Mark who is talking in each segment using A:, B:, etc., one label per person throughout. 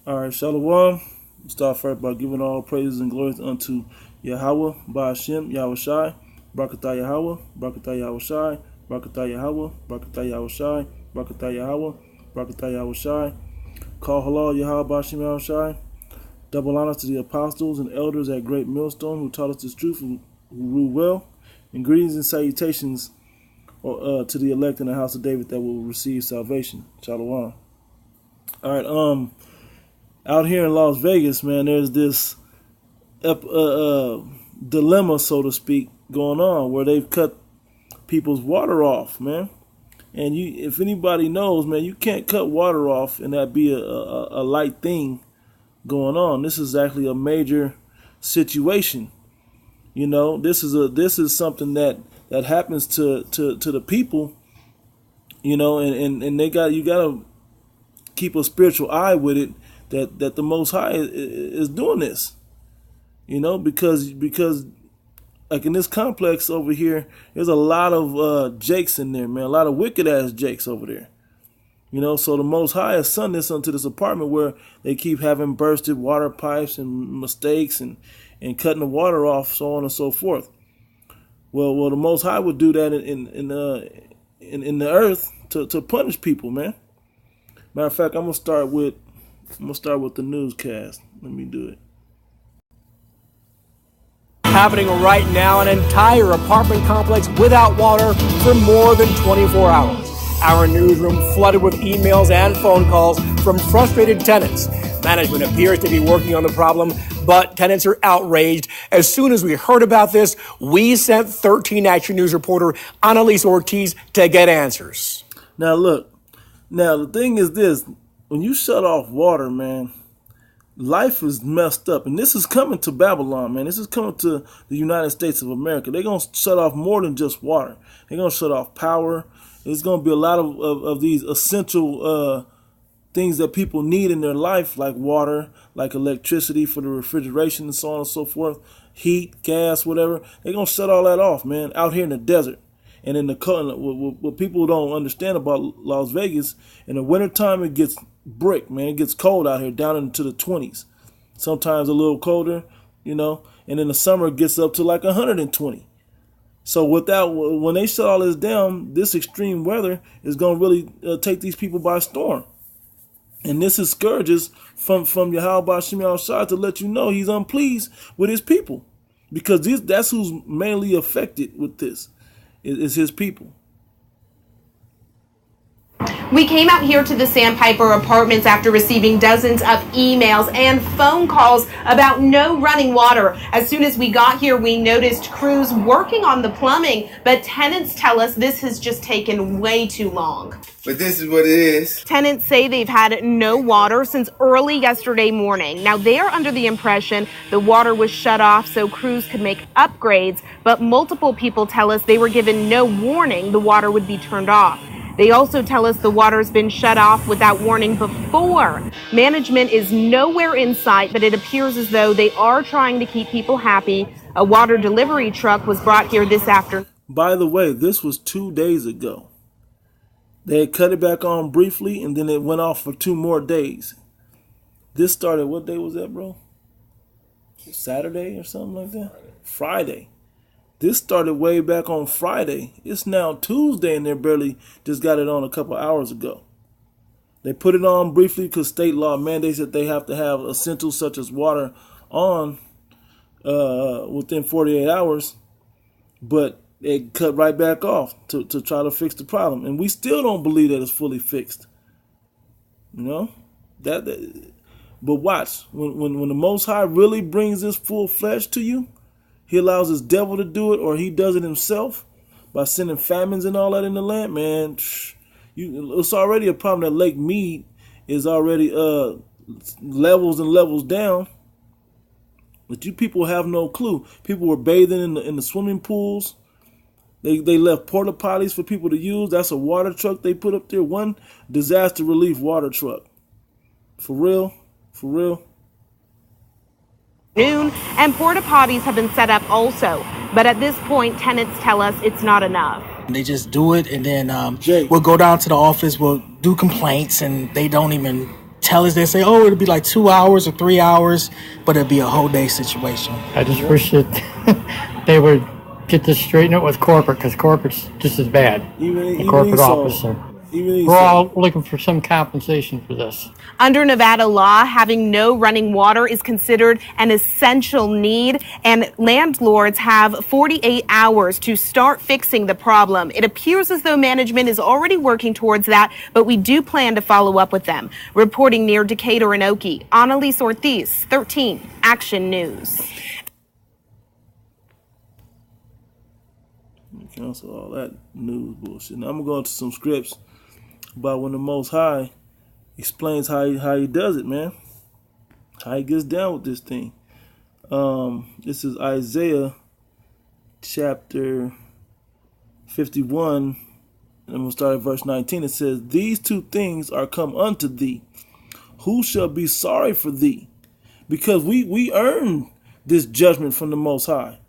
A: All right, Shalom. Start first by giving all praises and glories unto Yahweh, Ba'ashem, Yahweh Shai, Barakatah Yahweh, Barakatah Yahweh Shai, Barakatah Yahweh, Barakatah Yahweh Shai, Barakatah Yahweh, Barakatah Yahweh Shai. Call halal Yahweh, Ba'ashem, Yahweh Shai. Double honor to the apostles and elders at Great Millstone who taught us this truth, who rule well. And greetings and salutations to the elect in the house of David that will receive salvation. Shalom. All right, out here in Las Vegas, man, there's this dilemma, so to speak, going on where they've cut people's water off, man. And if anybody knows, man, you can't cut water off and that be a light thing going on. This is actually a major situation. You know, this is something that happens to the people. You know, and you gotta keep a spiritual eye with it. That the Most High is doing this, you know, because like in this complex over here, there's a lot of jakes in there, man, a lot of wicked ass jakes over there, you know. So the Most High has sent this onto this apartment where they keep having bursted water pipes and mistakes and cutting the water off, so on and so forth. Well, the Most High would do that in the earth to punish people, man. Matter of fact, I'm gonna start with the newscast. Let me do it.
B: Happening right now, an entire apartment complex without water for more than 24 hours. Our newsroom flooded with emails and phone calls from frustrated tenants. Management appears to be working on the problem, but tenants are outraged. As soon as we heard about this, we sent 13 Action News reporter Annalise Ortiz to get answers.
A: Now look, the thing is this. When you shut off water, man, life is messed up. And this is coming to Babylon, man. This is coming to the United States of America. They're going to shut off more than just water. They're going to shut off power. There's going to be a lot of these essential things that people need in their life, like water, like electricity for the refrigeration and so on and so forth, heat, gas, whatever. They're going to shut all that off, man, out here in the desert. And in the what people don't understand about Las Vegas, in the wintertime it gets brick, man. It gets cold out here, down into the 20s. Sometimes a little colder, you know. And in the summer it gets up to like 120. So when they shut all this down, this extreme weather is going to really take these people by storm. And this is scourges from Yahweh Ba'ashem Yahweh Shai to let you know he's unpleased with his people. Because that's who's mainly affected with this. Is his people.
C: We came out here to the Sandpiper Apartments after receiving dozens of emails and phone calls about no running water. As soon as we got here, we noticed crews working on the plumbing, but tenants tell us this has just taken way too long.
D: But this is what it is.
C: Tenants say they've had no water since early yesterday morning. Now, they are under the impression the water was shut off so crews could make upgrades, but multiple people tell us they were given no warning the water would be turned off. They also tell us the water's been shut off without warning before. Management is nowhere in sight, but it appears as though they are trying to keep people happy. A water delivery truck was brought here this afternoon.
A: By the way, this was 2 days ago. They had cut it back on briefly, and then it went off for 2 more days. This started, what day was that, bro? Saturday or something like that? Friday. This started way back on Friday. It's now Tuesday, and they barely just got it on a couple hours ago. They put it on briefly because state law mandates that they have to have essentials such as water on within 48 hours. But it cut right back off to try to fix the problem. And we still don't believe that it's fully fixed. You know? But watch. When the Most High really brings this full flesh to you, he allows his devil to do it, or he does it himself by sending famines and all that in the land, man. It's already a problem that Lake Mead is already levels and levels down. But you people have no clue. People were bathing in the swimming pools. They left porta potties for people to use. That's a water truck they put up there. One disaster relief water truck. For real. For real.
C: And porta potties have been set up also. But at this point, tenants tell us it's not enough.
E: They just do it, and then we'll go down to the office, we'll do complaints, and they don't even tell us. They say, oh, it'll be like 2 hours or 3 hours, but it'll be a whole day situation.
F: I just wish that they would get this straightened out with corporate, because corporate's just as bad. The corporate officer. We're all looking for some compensation for this.
C: Under Nevada law, having no running water is considered an essential need, and landlords have 48 hours to start fixing the problem. It appears as though management is already working towards that, but we do plan to follow up with them. Reporting near Decatur and Okie, Annalise Ortiz, 13 Action News.
A: Cancel all that news bullshit. Now I'm gonna go into some scripts about when the Most High explains how he does it, man. How he gets down with this thing. This is Isaiah chapter 51, and I'm going to start at verse 19. It says, "These two things are come unto thee. Who shall be sorry for thee?" Because we earned this judgment from the Most High.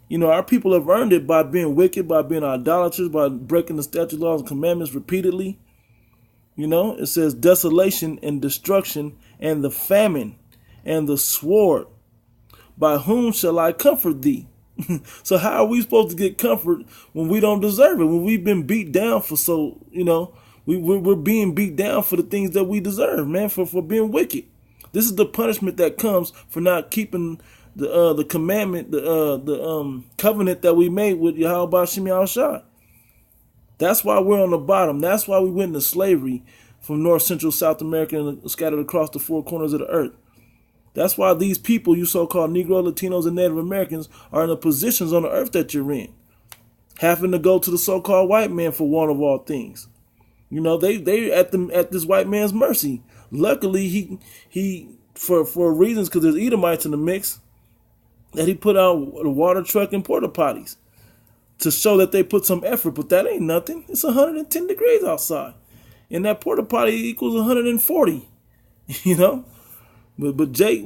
A: You know, our people have earned it by being wicked, by being idolaters, by breaking the statutes, laws, and commandments repeatedly. You know, it says desolation and destruction and the famine and the sword. By whom shall I comfort thee? So how are we supposed to get comfort when we don't deserve it? When we've been beat down for so, you know, we're being beat down for the things that we deserve, man, for being wicked. This is the punishment that comes for not keeping the commandment, the covenant that we made with Yahweh Bashim Yahushua. That's why we're on the bottom. That's why we went into slavery from North, Central, South America and scattered across the four corners of the earth. That's why these people, you so-called Negro, Latinos, and Native Americans, are in the positions on the earth that you're in, having to go to the so-called white man for one of all things. You know, they at this white man's mercy. Luckily, he for reasons, because there's Edomites in the mix, that he put out a water truck and porta potties to show that they put some effort, but that ain't nothing. It's 110 degrees outside, and that porta potty equals 140. You know. But Jake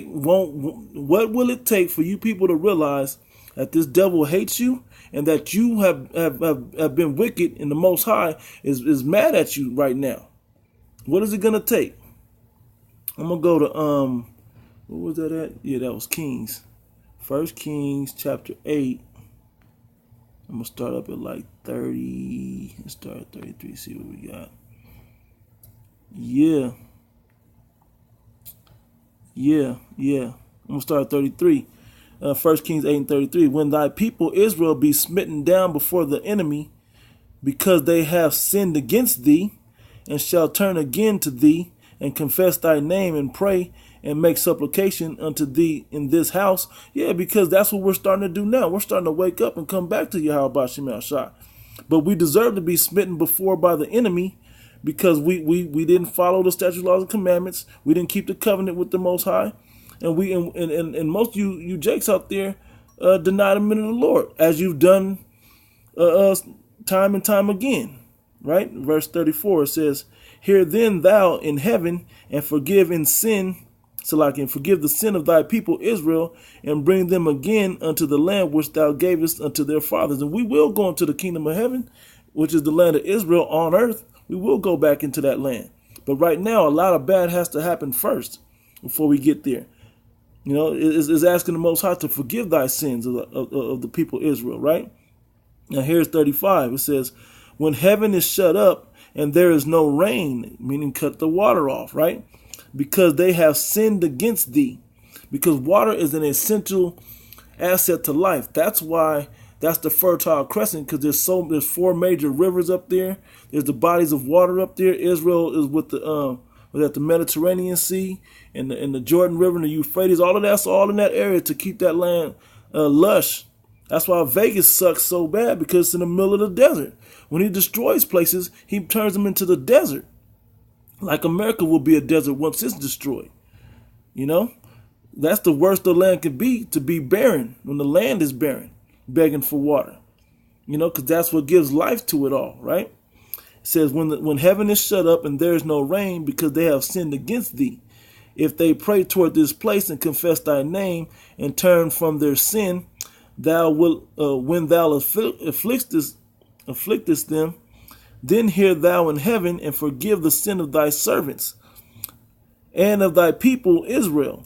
A: won't. What will it take for you people to realize that this devil hates you and that you have been wicked and the Most High is mad at you right now? What is it gonna take? I'm gonna go to what was that at? Yeah, that was Kings. 1 Kings chapter 8. I'm gonna start up at like 30. Let's start at 33. See what we got. Yeah. I'm going to start at 33. 1 Kings 8 and 33. When thy people Israel be smitten down before the enemy, because they have sinned against thee, and shall turn again to thee, and confess thy name, and pray, and make supplication unto thee in this house. Yeah, because that's what we're starting to do now. We're starting to wake up and come back to Yahweh Bashim Yahushua. But we deserve to be smitten before by the enemy, because we didn't follow the statutes, laws, and commandments. We didn't keep the covenant with the Most High, and most of you Jakes out there deny the men of the Lord, as you've done time and time again. Right? Verse 34 says, "Hear then thou in heaven, and forgive in sin, so I can forgive the sin of thy people Israel, and bring them again unto the land which thou gavest unto their fathers." And we will go into the kingdom of heaven, which is the land of Israel on earth. We will go back into that land. But right now, a lot of bad has to happen first before we get there. You know, it's asking the Most High to forgive thy sins of the people Israel, right? Now here's 35. It says, "When heaven is shut up and there is no rain," meaning cut the water off, right? "Because they have sinned against thee." Because water is an essential asset to life. That's why that's the Fertile Crescent, because there's four major rivers up there. There's the bodies of water up there. Israel is with at the Mediterranean Sea and the Jordan River and the Euphrates. All of that's all in that area to keep that land lush. That's why Vegas sucks so bad, because it's in the middle of the desert. When he destroys places, he turns them into the desert. Like America will be a desert once it's destroyed. You know, that's the worst the land can be, to be barren, when the land is barren, begging for water. You know, because that's what gives life to it all, right? It says, when heaven is shut up and there is no rain, because they have sinned against thee. If they pray toward this place and confess thy name and turn from their sin, thou wilt, when thou afflictest them, then hear thou in heaven and forgive the sin of thy servants and of thy people Israel,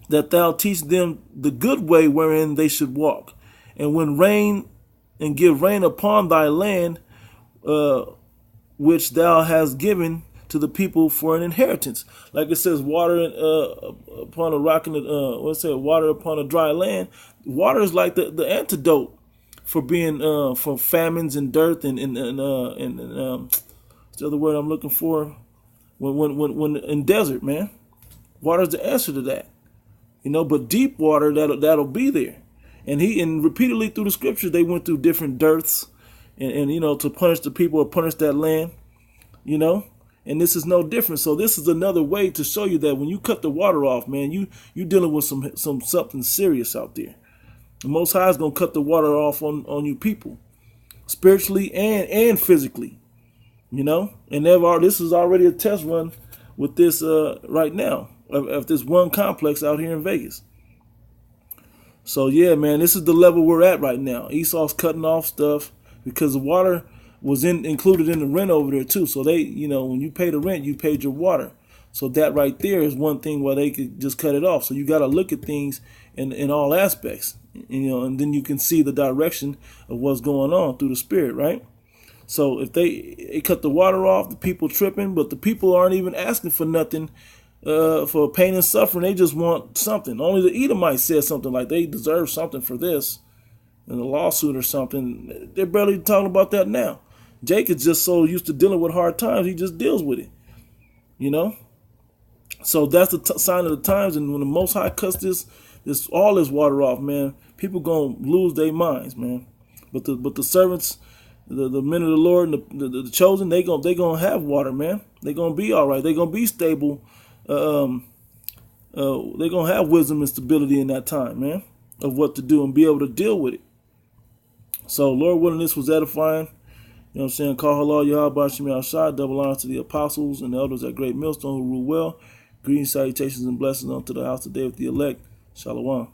A: that thou teach them the good way wherein they should walk, and when rain, and give rain upon thy land, which thou hast given to the people for an inheritance. Like it says, water upon a rock and water upon a dry land. Water is like the antidote for being for famines and dearth and what's the other word I'm looking for? When in desert, man, water is the answer to that. But deep water that'll be there. And repeatedly through the scriptures they went through different dearths and to punish the people or punish that land, and this is no different. So this is another way to show you that when you cut the water off, man, you dealing with something serious out there. The Most High is gonna cut the water off on you people, spiritually and physically, and this is already a test run with this right now of this one complex out here in Vegas. So yeah, man, this is the level we're at right now. Esau's cutting off stuff because the water was included in the rent over there too. So they, when you pay the rent, you paid your water. So that right there is one thing where they could just cut it off. So you got to look at things in all aspects, and then you can see the direction of what's going on through the spirit, right? So if they cut the water off, the people tripping, but the people aren't even asking for nothing for pain and suffering. They just want something. Only the Edomites said something like they deserve something for this in a lawsuit or something. They're barely talking about that now. Jake is just so used to dealing with hard times, he just deals with it, So that's the sign of the times. And when the Most High cuts all this water off, man, people gonna lose their minds, man. But the servants, the men of the Lord, and the chosen, they gonna have water, man. They gonna be all right. They gonna be stable. They gonna have wisdom and stability in that time, man, of what to do and be able to deal with it. So Lord willing, this was edifying. You know what I'm saying? Call halal Yahweh Shemi Al-Shai. Double honors to the apostles and the elders at Great Millstone who rule well. Greetings, salutations, and blessings unto the house today with the elect. Shalom.